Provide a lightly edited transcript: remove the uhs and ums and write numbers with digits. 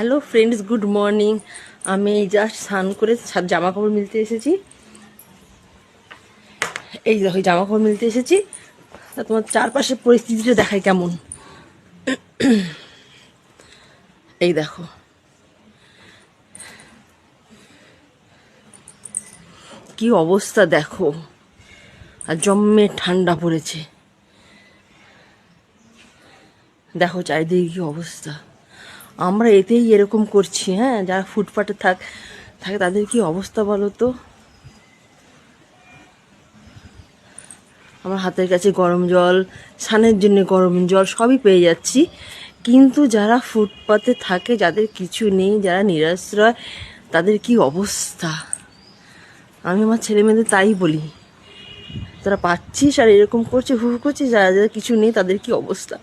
Hello friends, good morning. আমি just স্নান করে জামা কাপড় মিলতে এসেছি। এই দেখো জামা কাপড় মিলতে এসেছি। তা তোমার চারপাশের পরিস্থিতিটা দেখায় কেমন। এই দেখো, কি অবস্থা দেখো, আর জম্মে ঠান্ডা পড়েছে। দেখো চারিদিকে কি অবস্থা। আমরা এতেই এরকম করছি, হ্যাঁ, যারা ফুটপাতে থাকে তাদের কি অবস্থা বলো তো। আমার হাতের কাছে গরম জল, স্নানের জন্য গরম জল সবই পেয়ে যাচ্ছি, কিন্তু যারা ফুটপাতে থাকে, যাদের কিছু নেই, যারা নিরাশ্রয়, তাদের কি অবস্থা। আমি আমার ছেলে মেয়েদের তাই বলি, তারা পাচ্ছিস আর এরকম করছে, হু হু করছে, যারা যারা কিছু নেই তাদের কি অবস্থা।